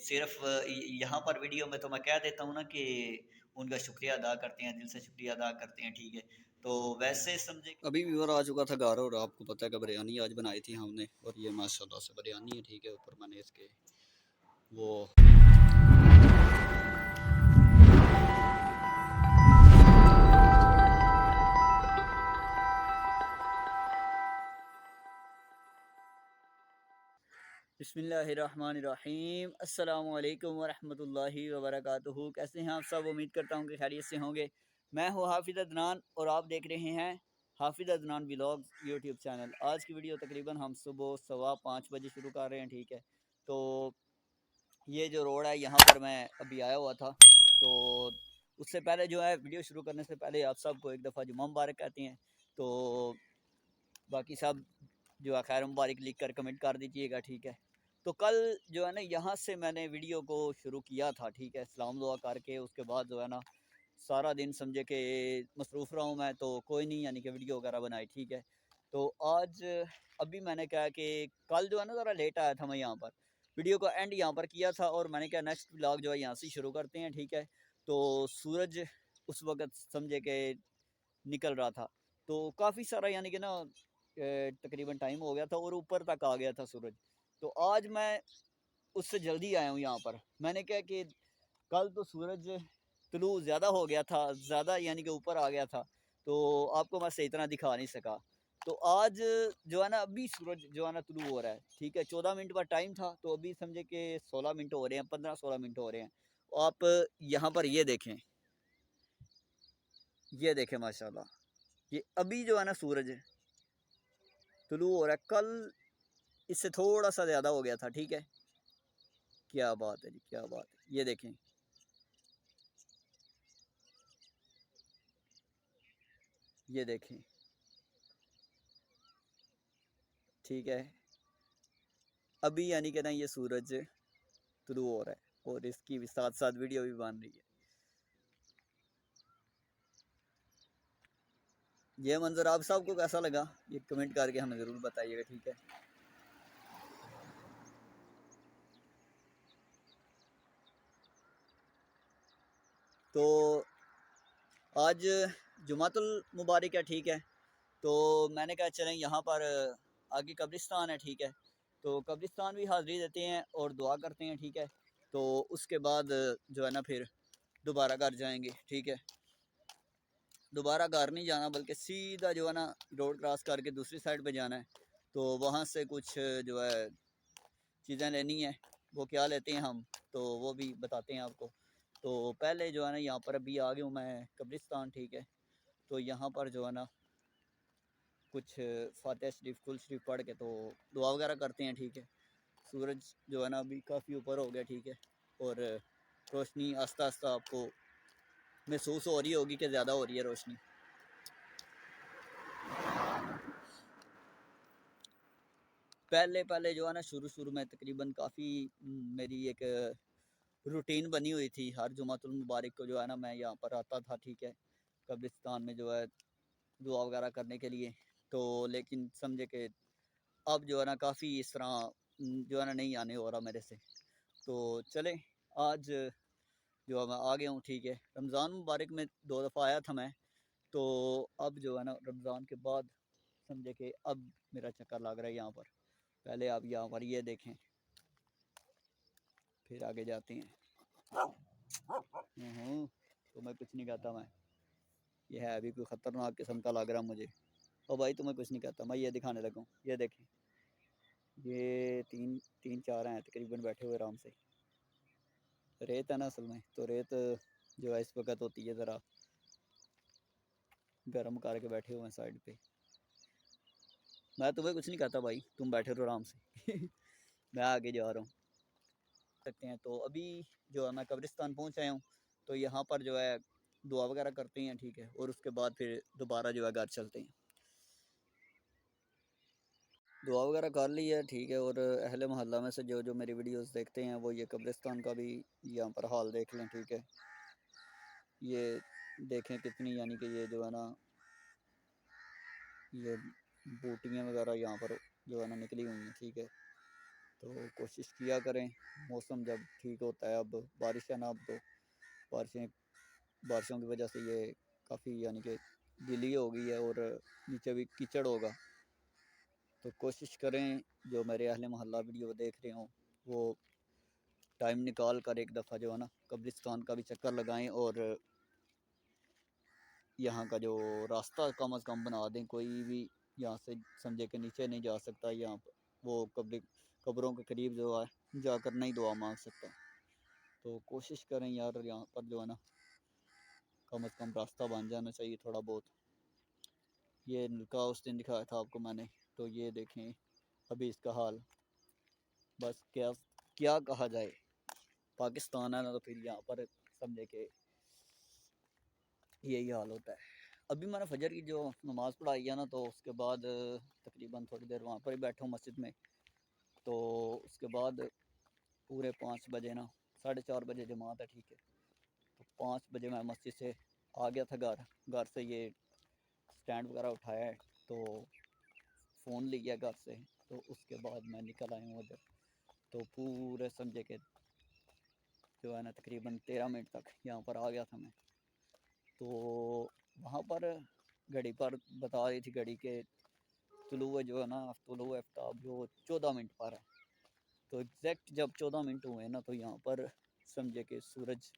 صرف یہاں پر ویڈیو میں تو میں کہہ دیتا ہوں نا کہ ان کا شکریہ ادا کرتے ہیں، دل سے شکریہ ادا کرتے ہیں، ٹھیک ہے. تو ویسے سمجھے ابھی ویور آ چکا تھا گھر، اور آپ کو پتہ ہے کہ بریانی آج بنائی تھی ہم نے، اور یہ ماشاءاللہ سے بریانی ہے، ٹھیک ہے. اوپر میں نے اس کے وہ بسم اللہ الرحمن الرحیم. السلام علیکم ورحمۃ اللہ وبرکاتہ. کیسے ہیں آپ سب؟ امید کرتا ہوں کہ خیریت سے ہوں گے. میں ہوں حافظ عدنان، اور آپ دیکھ رہے ہیں حافظ عدنان ولاگز یوٹیوب چینل. آج کی ویڈیو تقریباً ہم صبح 5:15 بجے شروع کر رہے ہیں، ٹھیک ہے. تو یہ جو روڈ ہے یہاں پر میں ابھی آیا ہوا تھا، تو اس سے پہلے جو ہے ویڈیو شروع کرنے سے پہلے آپ سب کو ایک دفعہ جمعہ مبارک کہتے ہیں. تو باقی سب جو ہے خیر مبارک لکھ کر کمنٹ کر دیجیے گا، ٹھیک ہے. تو کل جو ہے نا یہاں سے میں نے ویڈیو کو شروع کیا تھا، ٹھیک ہے، سلام دعا کر کے. اس کے بعد جو ہے نا سارا دن سمجھے کہ مصروف رہا ہوں میں، تو کوئی نہیں یعنی کہ ویڈیو وغیرہ بنائی، ٹھیک ہے. تو آج ابھی میں نے کہا کہ کل جو ہے نا ذرا لیٹ آیا تھا میں یہاں پر، ویڈیو کا اینڈ یہاں پر کیا تھا، اور میں نے کہا نیکسٹ ولاگ جو ہے یہاں سے شروع کرتے ہیں، ٹھیک ہے. تو سورج اس وقت سمجھے کہ نکل رہا تھا، تو کافی سارا یعنی کہ نا تقریباً ٹائم ہو گیا تھا، اور اوپر تک آ گیا تھا سورج. تو آج میں اس سے جلدی آیا ہوں یہاں پر. میں نے کہا کہ کل تو سورج طلوع زیادہ ہو گیا تھا، زیادہ یعنی کہ اوپر آ گیا تھا، تو آپ کو میں صحیح طرح دکھا نہیں سکا. تو آج جو ہے نا ابھی سورج جو ہے نا طلوع ہو رہا ہے، ٹھیک ہے. 14 منٹ کا ٹائم تھا، تو ابھی سمجھے کہ 16 منٹ ہو رہے ہیں، 15-16 منٹ ہو رہے ہیں. آپ یہاں پر یہ دیکھیں، یہ دیکھیں ماشاءاللہ، یہ ابھی جو ہے نا سورج طلوع ہو رہا ہے. کل اس سے تھوڑا سا زیادہ ہو گیا تھا، ٹھیک ہے. کیا بات ہے جی، کیا بات ہے. یہ دیکھیں، یہ دیکھیں، ٹھیک ہے. ابھی یعنی کہ نا یہ سورج طلوع ہو رہا ہے، اور اس کی بھی ساتھ ساتھ ویڈیو بھی بن رہی ہے. یہ منظر آپ سب کو کیسا لگا یہ کمنٹ کر کے ہمیں ضرور بتائیے گا، ٹھیک ہے. تو آج جمعۃ المبارک ہے، ٹھیک ہے. تو میں نے کہا چلیں یہاں پر آگے قبرستان ہے، ٹھیک ہے. تو قبرستان بھی حاضری دیتے ہیں اور دعا کرتے ہیں، ٹھیک ہے. تو اس کے بعد جو ہے نا پھر دوبارہ گھر جائیں گے، ٹھیک ہے. دوبارہ گھر نہیں جانا، بلکہ سیدھا جو ہے نا روڈ کراس کر کے دوسری سائڈ پہ جانا ہے. تو وہاں سے کچھ جو ہے چیزیں لینی ہے، وہ کیا لیتے ہیں ہم تو وہ بھی بتاتے ہیں آپ کو. تو پہلے جو ہے نا یہاں پر ابھی آ گیا ہوں میں قبرستان، ٹھیک ہے. تو یہاں پر جو ہے نا کچھ فاتحہ شریف کل شریف پڑھ کے تو دعا وغیرہ کرتے ہیں، ٹھیک ہے. سورج جو ہے نا ابھی کافی اوپر ہو گیا، ٹھیک ہے. اور روشنی آہستہ آہستہ آپ کو محسوس ہو رہی ہوگی کہ زیادہ ہو رہی ہے روشنی. پہلے جو ہے نا شروع میں تقریباً کافی میری ایک روٹین بنی ہوئی تھی. ہر جمعۃ المبارک کو جو ہے نا میں یہاں پر آتا تھا، ٹھیک ہے، قبرستان میں جو ہے دعا وغیرہ کرنے کے لیے. تو لیکن سمجھے کہ اب جو ہے نا کافی اس طرح جو ہے نا نہیں آنے ہو رہا میرے سے. تو چلیں آج جو ہے میں آ گیا ہوں، ٹھیک ہے. رمضان مبارک میں 2 دفعہ آیا تھا میں، تو اب جو ہے نا رمضان کے بعد سمجھے کہ اب میرا چکر لگ رہا ہے یہاں پر. پہلے آپ یہاں پر یہ دیکھیں، پھر آگے جاتے ہیں. تمہیں کچھ نہیں کہتا میں، یہ ہے ابھی کوئی خطرناک قسم کا لگ رہا مجھے. او بھائی تمہیں کچھ نہیں کہتا، میں یہ دکھانے لگا ہوں. یہ دیکھیں، یہ تین چار ہیں تقریباً بیٹھے ہوئے آرام سے. ریت ہے نا اصل میں، تو ریت جو ہے اس وقت ہوتی ہے ذرا گرم کر کے بیٹھے ہوئے ہیں سائڈ پہ. میں تمہیں کچھ نہیں کہتا بھائی، تم بیٹھے رہو آرام سے. میں آگے جا رہا ہوں سکتے ہیں. تو ابھی جو ہے میں قبرستان پہنچ آیا ہوں، تو یہاں پر جو ہے دعا وغیرہ کرتے ہیں، ٹھیک ہے. اور اس کے بعد پھر دوبارہ جو ہے گھر چلتے ہیں. دعا وغیرہ کر لی ہے، ٹھیک ہے. اور اہل محلہ میں سے جو میری ویڈیوز دیکھتے ہیں وہ یہ قبرستان کا بھی یہاں پر حال دیکھ لیں، ٹھیک ہے. یہ دیکھیں کتنی یعنی کہ یہ جو ہے نا یہ بوٹیاں وغیرہ یہاں پر جو ہے نا نکلی ہوئی ہیں، ٹھیک ہے. تو کوشش کیا کریں، موسم جب ٹھیک ہوتا ہے، اب بارش ہے نا، اب تو بارشوں کی وجہ سے یہ کافی یعنی کہ گیلی ہو گئی ہے اور نیچے بھی کیچڑ ہوگا، تو کوشش کریں جو میرے اہل محلہ ویڈیو دیکھ رہے ہوں وہ ٹائم نکال کر ایک دفعہ جو ہے نا قبرستان کا بھی چکر لگائیں، اور یہاں کا جو راستہ کم از کم بنا دیں، کوئی بھی یہاں سے سمجھے کہ نیچے نہیں جا سکتا، یہاں وہ قبروں کے قریب جو ہے جا کر نہیں دعا مانگ سکتا، تو کوشش کریں یار یہاں پر جو ہے نا کم از کم راستہ بن جانا چاہیے تھوڑا بہت۔ یہ نلکا اس دن دکھایا تھا آپ کو میں نے، تو یہ دیکھیں ابھی اس کا حال، بس کیا کہا جائے، پاکستان ہے نا، تو پھر یہاں پر سمجھے کہ یہی حال ہوتا ہے۔ ابھی میں نے فجر کی جو نماز پڑھائی ہے نا، تو اس کے بعد تقریباً تھوڑی دیر وہاں پر ہی بیٹھا ہوں مسجد میں، تو اس کے بعد پورے 5 بجے نا، 4:30 بجے جماعت ہے، ٹھیک ہے، تو 5 بجے میں مسجد سے آ گیا تھا گھر سے یہ سٹینڈ وغیرہ اٹھایا ہے، تو فون لیا گھر سے، تو اس کے بعد میں نکل آیا ہوں ادھر، تو پورے سمجھے کہ جو ہے نا تقریباً 13 منٹ تک یہاں پر آ گیا تھا میں، تو وہاں پر گھڑی پر بتا رہی تھی گھڑی کے طلوع جو ہے نا طلوع آفتاب جو 14 منٹ پر ہے، تو ایگزیکٹ جب 14 منٹ ہوئے نا، تو یہاں پر سمجھے کہ سورج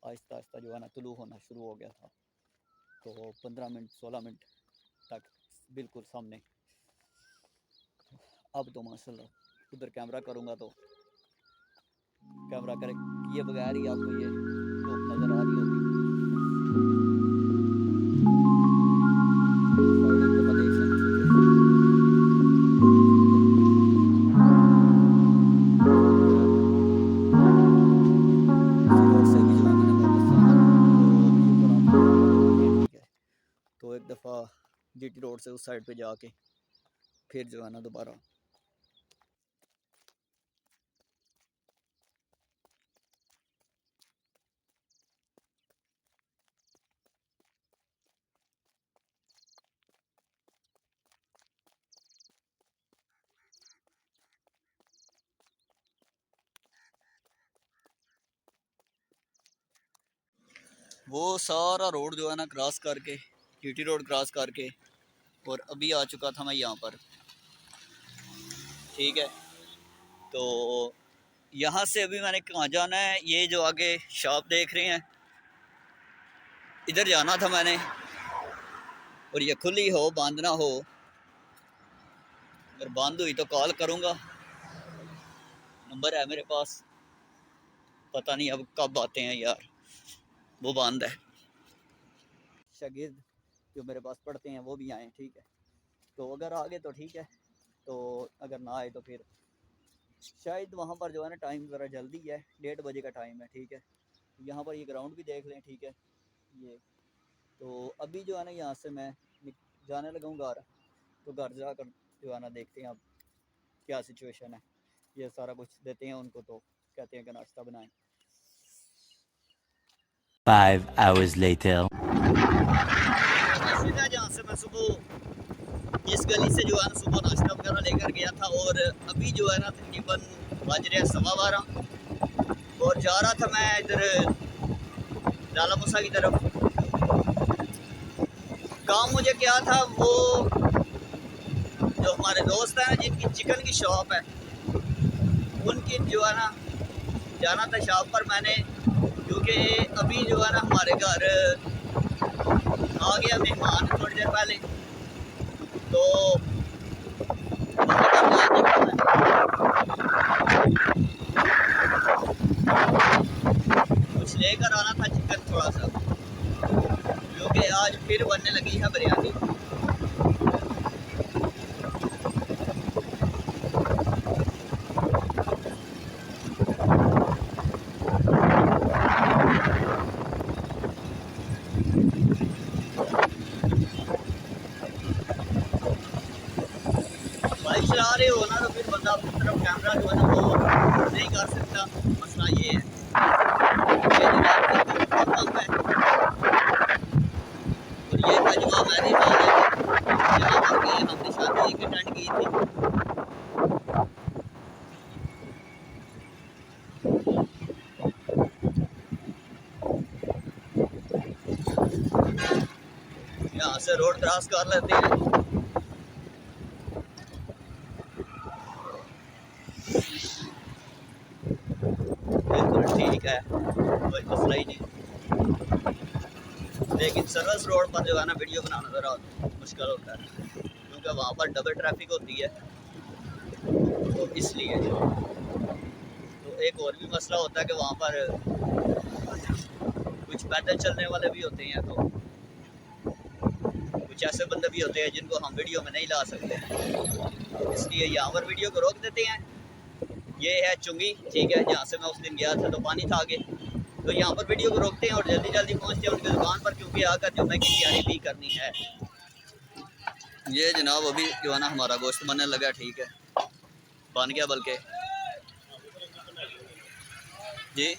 آہستہ آہستہ جو ہے نا طلوع ہونا شروع ہو گیا تھا، تو 15 منٹ 16 منٹ تک بالکل سامنے۔ اب تو ماشاءاللہ ادھر کیمرہ کروں گا تو کیمرہ کرے کیے بغیر ہی آپ کو یہ دھوپ نظر آ رہی ہوگی۔ تو ایک دفعہ جی ٹی روڈ سے اس سائڈ پہ جا کے پھر جو ہے نا دوبارہ وہ سارا روڈ جو ہے نا کراس کر کے جی ٹی روڈ کراس کر کے، اور ابھی آ چکا تھا میں یہاں پر، ٹھیک ہے، تو یہاں سے ابھی میں نے کہاں جانا ہے، یہ جو آگے شاپ دیکھ رہے ہیں ادھر جانا تھا میں نے، اور یہ کھلی ہو بند نہ ہو، اگر بند ہوئی تو کال کروں گا، نمبر ہے میرے پاس، پتہ نہیں اب کب آتے ہیں یار، وہ بند ہے۔ شاگرد جو میرے پاس پڑھتے ہیں وہ بھی آئیں، ٹھیک ہے، تو اگر آگے تو ٹھیک ہے، تو اگر نہ آئے تو پھر شاید وہاں پر جو ہے نا ٹائم ذرا جلدی ہے، 1:30 بجے کا ٹائم ہے، ٹھیک ہے، یہاں پر یہ گراؤنڈ بھی دیکھ لیں، ٹھیک ہے، یہ تو ابھی جو ہے نا یہاں سے میں جانے لگا ہوں گھر، تو گھر جا کر جو ہے نا دیکھتے ہیں اب کیا سچویشن ہے، یہ سارا کچھ دیتے ہیں ان کو، تو کہتے ہیں کہ ناشتہ بنائیں۔ 5 hours later. جہاں سے میں صبح اس گلی سے جو ہے نا صبح ناشتہ وغیرہ لے کر گیا تھا، اور ابھی جو ہے نا تقریباً بج رہے 12:15، اور جا رہا تھا میں ادھر لالا موسیٰ کی طرف۔ کام مجھے کیا تھا، وہ جو ہمارے دوست ہیں جن کی چکن کی شاپ ہے، ان کی جو ہے نا جانا تھا شاپ پر میں نے، کیونکہ ابھی جو ہے نا ہمارے گھر آ گیا مہمان تھوڑی دیر پہلے، تو وہاں پر جا کے کچھ لے کر آنا تھا، چکن تھوڑا سا، کیونکہ آج پھر بننے لگی ہے بریانی۔ بائک چلا رہے ہو نا تو پھر بندہ اپنی طرف کیمرہ جو ہے نا وہ نہیں کر سکتا، مسئلہ یہ ہے۔ اور یہ تجربہ میں نے یہاں پر ہم نے شادی ایک اٹینڈ کی تھی، سے روڈ کراس کر لیتے ہیں. بالکل ٹھیک ہے, کوئی مسئلہ ہی نہیں, لیکن سروس روڈ پر جو ہے نا ویڈیو بنانا ذرا مشکل ہوتا ہے کیونکہ وہاں پر ڈبل ٹریفک ہوتی ہے, تو اس لیے. تو ایک اور بھی مسئلہ ہوتا ہے کہ وہاں پر کچھ پیدل چلنے والے بھی ہوتے ہیں, تو کچھ ایسے بندے بھی ہوتے ہیں جن کو ہم ویڈیو میں نہیں لا سکتے, اس لیے یہاں پر ویڈیو کو روک دیتے ہیں. یہ ہے چنگی, ٹھیک ہے, جہاں سے میں اس دن گیا تھا تو پانی تھا آگے, تو یہاں پر ویڈیو کو روکتے ہیں اور جلدی جلدی پہنچتے ہیں ان کی دکان پر, کیونکہ آ کر جمعے کی تیاری بھی کرنی ہے. یہ جناب ابھی جو ہے نا ہمارا گوشت بننے لگا, ٹھیک ہے, بن گیا بلکہ. جی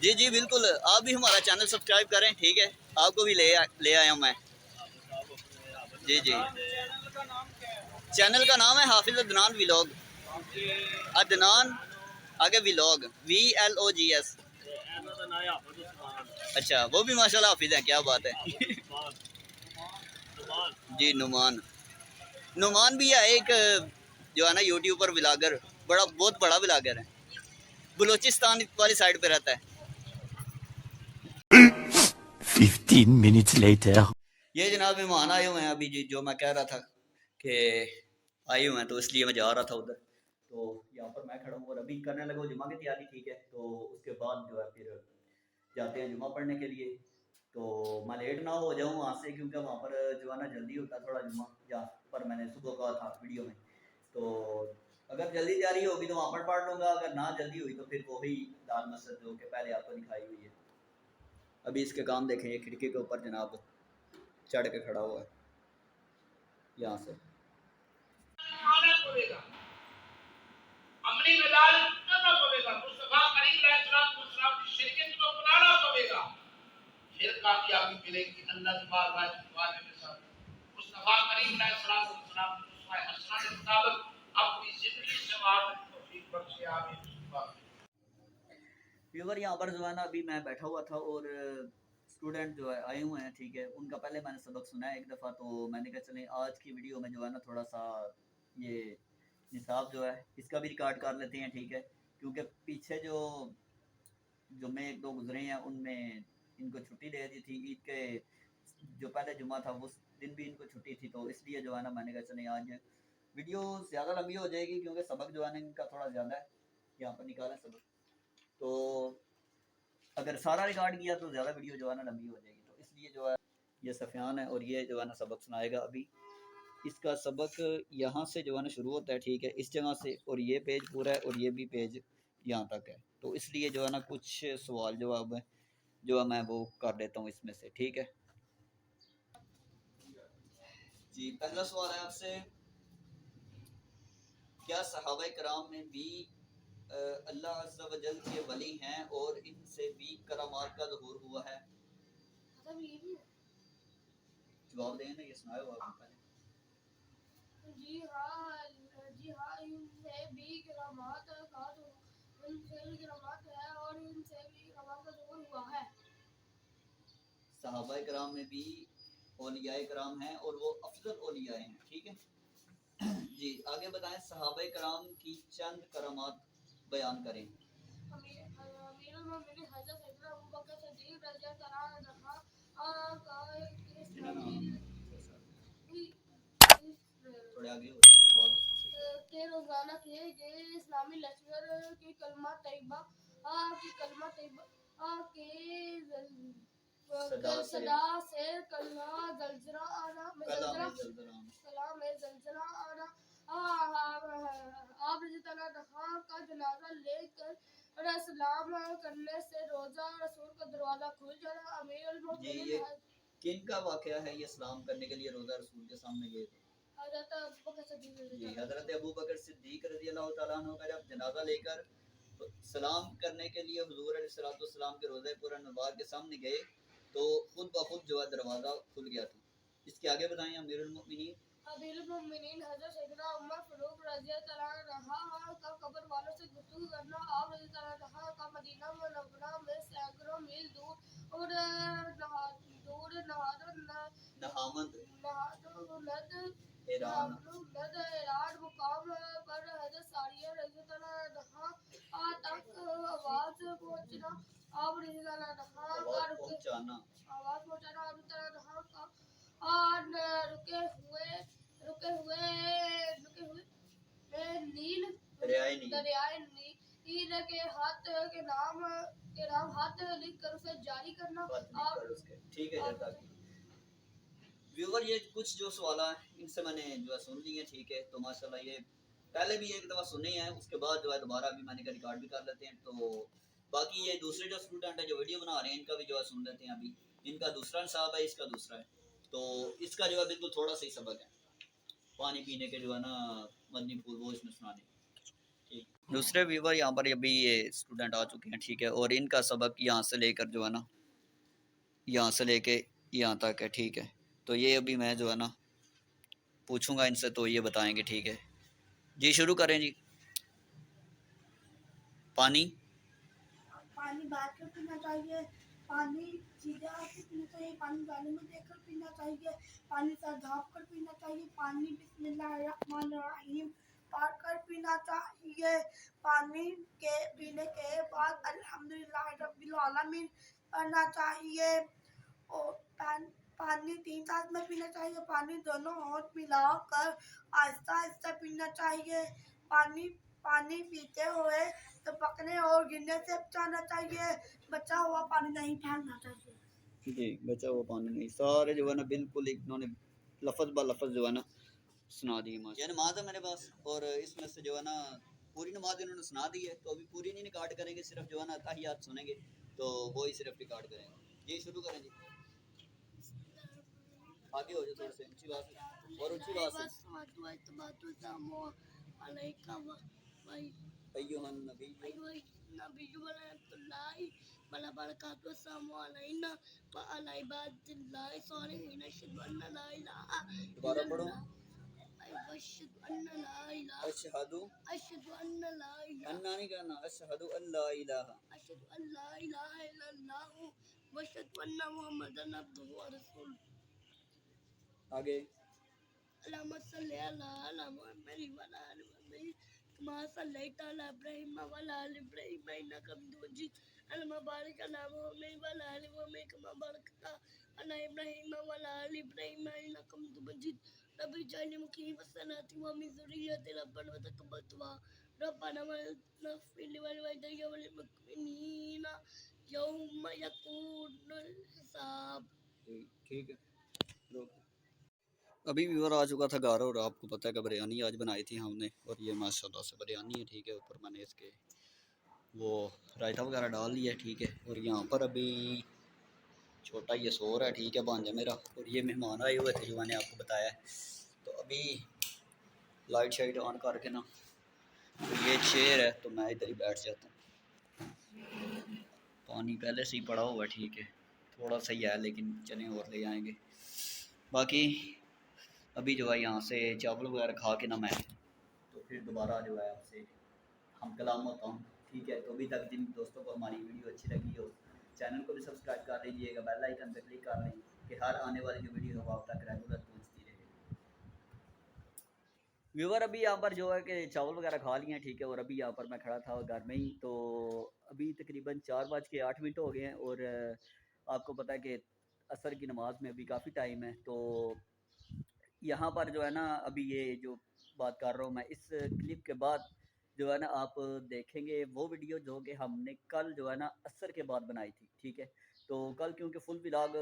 جی جی بالکل, آپ بھی ہمارا چینل سبسکرائب کریں, ٹھیک ہے, آپ کو بھی لے آیا ہوں میں. جی جی, چینل کا نام ہے حافظ عدنان ولاگ, عدنان آگے ولاگ, VLOGS. اچھا, وہ بھی ماشاءاللہ حافظ ہیں, کیا بات ہے. جی نعمان بھی ہے ایک جو ہے نا یوٹیوب پر ولاگر, بہت بڑا ولاگر ہے, بلوچستان والی سائڈ پہ رہتا ہے. 15 minutes later. یہ جناب مہمان آئے ہوئے ہیں ابھی, جی جو میں کہہ رہا تھا کہ آئے ہوئے ہیں, تو اس لیے میں جا رہا تھا ادھر, تو یہاں پر میں کھڑا ہوں اور ابھی کرنے لگا جمعہ کی تیاری, ٹھیک ہے, تو اس کے بعد جو ہے پھر جاتے ہیں جمعہ پڑھنے کے لیے. تو میں لیٹ نہ ہو جاؤں وہاں سے, کیونکہ وہاں پر جو ہے نا جلدی ہوتا ہے تھوڑا جمعہ, جہاں پر میں نے صبح کہا تھا ویڈیو میں. تو اگر جلدی جاری ہوگی تو وہاں پر پڑھ لوں گا, اگر نہ جلدی ہوئی تو پھر وہی لال مسجد جو کہ پہلے آپ کو دکھائی ہوئی ہے. ابھی اس کے کام دیکھیں, یہ کھڑکی کے اوپر جناب چڑھ کے کھڑا ہوا ہے یہاں سے. عملی مدار کرنا پڑے گا, مصطفیٰ کریم علیہ السلام کو اسلام کی شریعت کو اپنانا پڑے گا, پھر کامیابی ملے گی اللہ کی بارگاہ کے ساتھ. مصطفیٰ کریم علیہ السلام کو اسلام کی حسنہ کے مطابق اپنی زندگی سنوارنے کی توفیق بخشے, آمین. ویور یہاں پر جو ہے نا ابھی میں بیٹھا ہوا تھا اور اسٹوڈنٹ جو ہے آئے ہوئے ہیں, ٹھیک ہے, ان کا پہلے میں نے سبق سنا ہے ایک دفعہ, تو میں نے کہا چلیں آج کی ویڈیو میں جو ہے نا تھوڑا سا یہ نصاب جو ہے اس کا بھی ریکارڈ کر لیتے ہیں, ٹھیک ہے, کیونکہ پیچھے جو جمعے ایک دو گزرے ہیں ان میں ان کو چھٹی دے دی تھی عید کے, جو پہلے جمعہ تھا اس دن بھی ان کو چھٹی تھی, تو اس لیے جو ہے نا میں نے کہا چلیں آج ویڈیو زیادہ لمبی ہو جائے گی, کیونکہ سبق جو ہے نا ان کا تھوڑا زیادہ ہے, یہاں پر نکالا سبق, تو اگر سارا ریکارڈ کیا تو زیادہ ویڈیو جو ہے نا لمبی ہو جائے گی. تو اس لیے جو ہے یہ سفیان ہے اور یہ جو ہے نا سبق سنائے گا. ابھی اس کا سبق یہاں سے جو ہے نا شروع ہوتا ہے, ٹھیک ہے, اس جگہ سے, اور یہ پیج پورا ہے اور یہ بھی پیج یہاں تک ہے, تو اس لیے جو ہے نا کچھ سوال جواب ہے جو ہے میں وہ کر دیتا ہوں اس میں سے, ٹھیک ہے. جی پہلا سوال ہے آپ سے, کیا صحابہ کرام میں بھی اللہ عز و جل کے ولی ہیں اور ان سے بھی کرامات کا ظہور ہوا ہے؟ جواب دیں نا, یہ سنائے ہو آپ پہلے. جی ہاں ان سے بھی کرامات کا ہے اور ان سے بھی کرامات کا ظہور ہوا ہے. صحابہ کرام میں بھی اولیاء کرام ہیں اور وہ افضل اولیاء ہیں, ٹھیک ہے. جی آگے بتائیں, صحابہ کرام کی چند کرامات بیان کریں. امیر المومنین حضرت سیدنا ابوبکر صدیق رضی اللہ عنہ تھوڑے آگے کے روزانہ کیے گئے اسلامی لشکر کی کلمہ طیبہ کے صدا سے کلمہ زلزلہ آنا, کلام زلزلہ آنا, آپ رضی اللہ عنہ کا جنازہ لے کر سلام کرنے سے روزہ رسول کا دروازہ کھل جانا. امیر المومنین کن کا واقعہ ہے یہ سلام کرنے کے لیے روزہ رسول کے سامنے گئے تھے؟ حضرت ابوبکر صدیق جی حضرت ابوبکر صدیق رضی اللہ تعالیٰ عنہ کا جب جنازہ لے کر سلام کرنے کے لیے حضور علیہ السلام کے روضہ پورہ نوار کے سامنے گئے تو خود بخود جو ہے دروازہ کھل گیا تھا. اس کے آگے بتائیں. امیر المومنین حضرت سیدنا عمر فاروق رضی اللہ عنہ کا قبر والوں سے گفتگو کرنا. آپ رضی اللہ عنہ کا مدینہ منورہ میں سینکڑوں میل دور نہامند نہامند ایران ایران مقام پر حضرت ساریہ رضی اللہ عنہا تک آواز پہنچنا آپ رضی اللہ عنہا کا پہنچانا آواز پہنچانا آپ رضی اللہ عنہا کا اور رکے ہوئے نیل دریائے نیل کے ہاتھ کے نام ہاتھ لکھ کر اسے جاری کرنا ٹھیک ہے جاتا ویور یہ کچھ جو سوالات ہیں ان سے میں نے جو ہے سن لی ہیں ٹھیک ہے تو ماشاءاللہ یہ پہلے بھی ایک دفعہ سنے ہیں اس کے بعد جو ہے دوبارہ بھی میں نے ریکارڈ بھی کر لیتے ہیں تو باقی یہ دوسرے جو اسٹوڈنٹ ہیں جو ویڈیو بنا رہے ہیں ان کا بھی جو ہے سن لیتے ہیں ابھی ان کا دوسرا نصاب ہے اس کا دوسرا ہے تو اس کا جو ہے بالکل تھوڑا سا ہی سبق ہے پانی پینے کے جو ہے نا مدنی پھول وہ اس میں سنانے دوسرے ویور یہاں پر ابھی یہ اسٹوڈنٹ آ چکے ہیں ٹھیک ہے اور ان کا سبق یہاں سے لے کر جو ہے نا یہاں سے لے کے یہاں تک ہے ٹھیک ہے تو یہ ابھی میں جو ہے نا پوچھوں گا ان سے تو یہ بتائیں گے ٹھیک ہے جی شروع کریں جی پانی بات کر پینا چاہیے پانی سیدھے ہاتھ سے پینا چاہیے پانی گالے میں دے کر پینا چاہیے پانی سر ڈھانپ کر پینا چاہیے پانی بسم اللہ الرحمن الرحیم پڑھ کر پینا چاہیے پانی کے پینے کے بعد الحمدللہ رب العالمین پڑھنا چاہیے اور پانی 3 ساتھ میں پینا چاہیے پانی دونوں ہاتھ ملا کر آہستہ آہستہ پینا چاہیے پانی پیتے ہوئے تو پکنے اور گرنے سے بچانا چاہیے بچا ہوا پانی نہیں پھینکنا چاہیے جی بچا ہوا پانی نہیں سارے جو ہے نا بالکل انہوں نے لفظ با لفظ جو ہے نا سنا دی یہ نماز ہے میرے پاس اور اس میں سے جو ہے نا پوری نماز انہوں نے سنا دی ہے تو ابھی پوری نہیں ریکارڈ کریں گے صرف جو ہے نا تحیات سنیں گے تو وہی صرف ریکارڈ کریں گے جی شروع کریں جی آگے ہو جائے تھوڑے سے اونچی بات سے اور اونچی بات سے ایوہ النبی وبرکاتہ السلام علینا وعلی عباد اللہ الصالحین اشہد ان لا الہ دوبارہ پڑھو اشہد ان لا الہ اشہد ان لا الہ انہ نہیں کہنا اشہد ان لا الہ اشہد ان لا الہ الا اللہ واشہد ان محمدًا عبدہ ورسولہ آگے اللہم صلی علی محمد وعلی آل محمد کما صلیت علی ابراہیم وعلی آل ابراہیم انک حمید مجید اللہم بارک علی محمد وعلی آل محمد کما بارکت علی ابراہیم وعلی آل ابراہیم انک حمید مجید رب اجعلنی مقیم الصلاۃ ومن ذریتی ربنا وتقبل دعاء ربنا واغفر لي ولوالدي وللمؤمنین یوم یقوم الحساب ٹھیک ہے ابھی ویور آ چکا تھا گھر اور آپ کو پتہ ہے کہ بریانی آج بنائی تھی ہم نے اور یہ ماشاءاللہ سے بریانی ہے ٹھیک ہے اوپر میں نے اس کے وہ رائتہ وغیرہ ڈال دیا ہے ٹھیک ہے اور یہاں پر ابھی چھوٹا یہ سور ہے ٹھیک ہے بانجا میرا اور یہ مہمان آئے ہوئے تھے جو میں نے آپ کو بتایا ہے تو ابھی لائٹ شائٹ آن کر کے نا تو یہ چیئر ہے تو میں ادھر ہی بیٹھ جاتا ہوں پانی پہلے سے ہی پڑا ہوا ہے ٹھیک ہے تھوڑا سا ہی ہے لیکن چلیں اور لے آئیں گے باقی ابھی جو ہے یہاں سے چاول وغیرہ کھا کے نا میں تو پھر دوبارہ جو ہے آپ سے ہم کلام ہوتا ہوں ٹھیک ہے تو ابھی تک جن دوستوں کو ہماری ویڈیو اچھی لگی ہو چینل کو بھی سبسکرائب کر لیجیے گا بیل آئکن پہ کلک کر لیں کہ ہر آنے والی جو ویڈیو ہے وہ آپ تک ریگولر پہنچتی رہے ویور ابھی یہاں پر جو ہے کہ چاول وغیرہ کھا لیے ہیں ٹھیک ہے اور ابھی یہاں پر میں کھڑا تھا گھر میں ہی تو ابھی تقریباً 4:08 ہو گئے ہیں اور آپ کو پتہ ہے کہ عصر کی نماز میں ابھی کافی ٹائم ہے تو یہاں پر جو ہے نا ابھی یہ جو بات کر رہا ہوں میں اس کلپ کے بعد جو ہے نا آپ دیکھیں گے وہ ویڈیو جو کہ ہم نے کل جو ہے نا عصر کے بعد بنائی تھی ٹھیک ہے تو کل کیونکہ فل ولاگ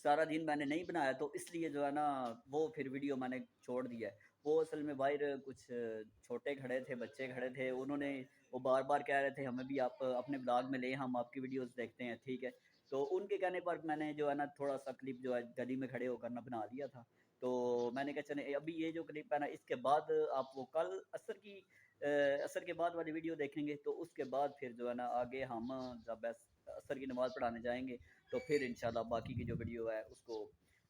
سارا دن میں نے نہیں بنایا تو اس لیے جو ہے نا وہ پھر ویڈیو میں نے چھوڑ دیا ہے وہ اصل میں باہر کچھ چھوٹے کھڑے تھے بچے کھڑے تھے انہوں نے وہ بار بار کہہ رہے تھے ہمیں بھی آپ اپنے بلاگ میں لیں ہم آپ کی ویڈیوز دیکھتے ہیں ٹھیک ہے تو ان کے کہنے پر میں نے جو ہے نا تھوڑا سا کلپ جو ہے گلی میں کھڑے ہو کر نا بنا دیا تھا تو میں نے کہا چلے ابھی یہ جو کلپ ہے نا اس کے بعد آپ وہ کل عصر کے بعد والی ویڈیو دیکھیں گے تو اس کے بعد پھر جو ہے نا آگے ہم جب عصر کی نماز پڑھانے جائیں گے تو پھر انشاءاللہ باقی کی جو ویڈیو ہے اس کو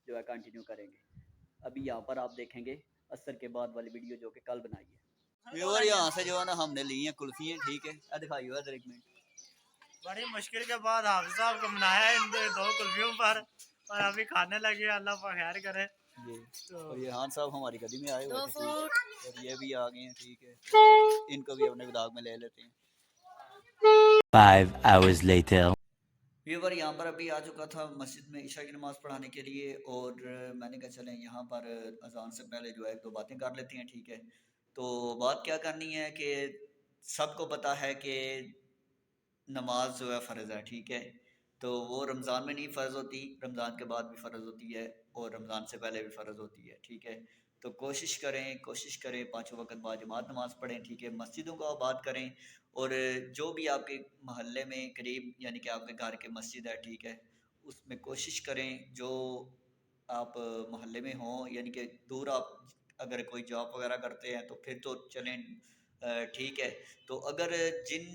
جو ہے کنٹینیو کریں گے ابھی یہاں پر آپ دیکھیں گے عصر کے بعد والی ویڈیو جو کہ کل بنائی ہے ویور یہاں سے جو ہے نا ہم نے لی ہیں کلفیاں ٹھیک ہے دکھائیے ادھر ایک منٹ بڑی مشکل کے بعد حافظ صاحب کو منایا ہے ان 2 کلفیوں پر اور ابھی کھانے لگے, اللہ خیر کرے. اور یہ خان صاحب ہماری گلی میں آئے ہوئے تھے اور یہ بھی آ گئے ہیں. ٹھیک ہے, ان کو بھی اپنے بلاگ میں لے لیتے ہیں. 5 hours later. ویور یہاں پر ابھی آ چکا تھا مسجد میں عشاء کی نماز پڑھانے کے لیے, اور میں نے کہا چلیں یہاں پر اذان سے پہلے جو ہے ایک دو باتیں کر لیتے ہیں. ٹھیک ہے, تو بات کیا کرنی ہے کہ سب کو پتہ ہے کہ نماز جو ہے فرض ہے. ٹھیک ہے, تو وہ رمضان میں نہیں فرض ہوتی, رمضان کے بعد بھی فرض ہوتی ہے اور رمضان سے پہلے بھی فرض ہوتی ہے. ٹھیک ہے, تو کوشش کریں پانچوں وقت بعد جماعت نماز پڑھیں. ٹھیک ہے, مسجدوں کو آباد کریں, اور جو بھی آپ کے محلے میں قریب یعنی کہ آپ کے گھر کے مسجد ہے, ٹھیک ہے, اس میں کوشش کریں جو آپ محلے میں ہوں, یعنی کہ دور آپ اگر کوئی جاب وغیرہ کرتے ہیں تو پھر تو چلیں ٹھیک ہے, تو اگر جن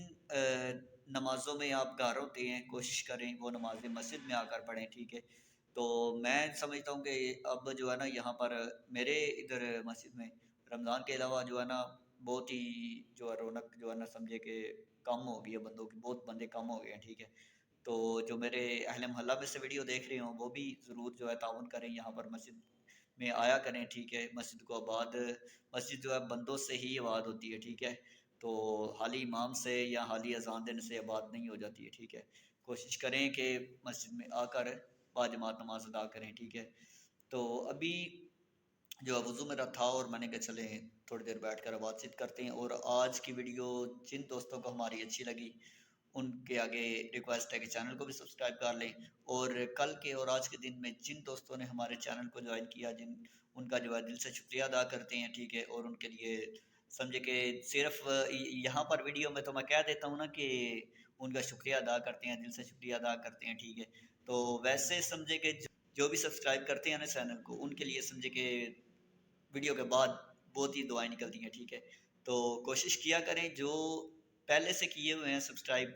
نمازوں میں آپ گھر ہوتے ہیں کوشش کریں وہ نمازیں مسجد میں آ کر پڑھیں. ٹھیک ہے, تو میں سمجھتا ہوں کہ اب جو ہے نا یہاں پر میرے ادھر مسجد میں رمضان کے علاوہ جو ہے نا بہت ہی جو ہے رونق جو ہے نا سمجھے کہ کم ہو گئی ہے, بندوں کی بہت بندے کم ہو گئے ہیں. ٹھیک ہے, تو جو میرے اہل محلہ میں سے ویڈیو دیکھ رہے ہوں وہ بھی ضرور جو ہے تعاون کریں, یہاں پر مسجد میں آیا کریں. ٹھیک ہے, مسجد کو آباد, مسجد جو ہے بندوں سے ہی آباد ہوتی ہے. ٹھیک ہے, تو حالی امام سے یا حالی اذان دینے سے آباد نہیں ہو جاتی ہے. ٹھیک ہے, کوشش کریں کہ مسجد میں آ کر با جماعت نماز ادا کریں. ٹھیک ہے, تو ابھی جو وضو میرا تھا اور میں نے کہا چلیں تھوڑی دیر بیٹھ کر بات چیت کرتے ہیں. اور آج کی ویڈیو جن دوستوں کو ہماری اچھی لگی ان کے آگے ریکویسٹ ہے کہ چینل کو بھی سبسکرائب کر لیں, اور کل کے اور آج کے دن میں جن دوستوں نے ہمارے چینل کو جوائن کیا ان کا جو ہے دل سے شکریہ ادا کرتے ہیں. ٹھیک ہے, اور ان کے لیے سمجھے کہ صرف یہاں پر ویڈیو میں تو میں کہہ دیتا ہوں نا کہ ان کا شکریہ ادا کرتے ہیں, دل سے شکریہ ادا کرتے ہیں. ٹھیک ہے, تو ویسے سمجھے کہ جو بھی سبسکرائب کرتے ہیں نا چینل کو ان کے لیے سمجھے کہ ویڈیو کے بعد بہت ہی دعائیں نکلتی ہیں. ٹھیک ہے, تو کوشش کیا کریں جو پہلے سے کیے ہوئے ہیں سبسکرائب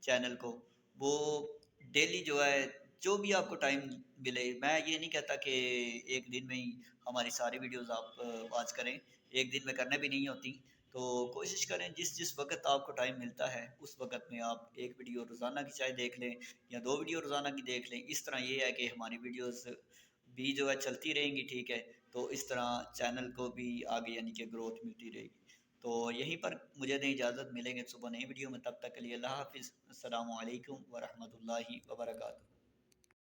چینل کو, وہ ڈیلی جو ہے جو بھی آپ کو ٹائم ملے, میں یہ نہیں کہتا کہ ایک دن میں ہی ہماری ساری ویڈیوز آپ واچ کریں, ایک دن میں کرنے بھی نہیں ہوتی, تو کوشش کریں جس وقت آپ کو ٹائم ملتا ہے اس وقت میں آپ ایک ویڈیو روزانہ کی چاہے دیکھ لیں یا 2 ویڈیو روزانہ کی دیکھ لیں. اس طرح یہ ہے کہ ہماری ویڈیوز بھی جو ہے چلتی رہیں گی. ٹھیک ہے, تو اس طرح چینل کو بھی آگے یعنی کہ گروتھ ملتی رہے گی. تو یہیں پر مجھے دیں اجازت, ملیں گے صبح نئی ویڈیو میں, تب تک کے لیے اللہ حافظ. السلام علیکم ورحمۃ اللہ وبرکاتہ.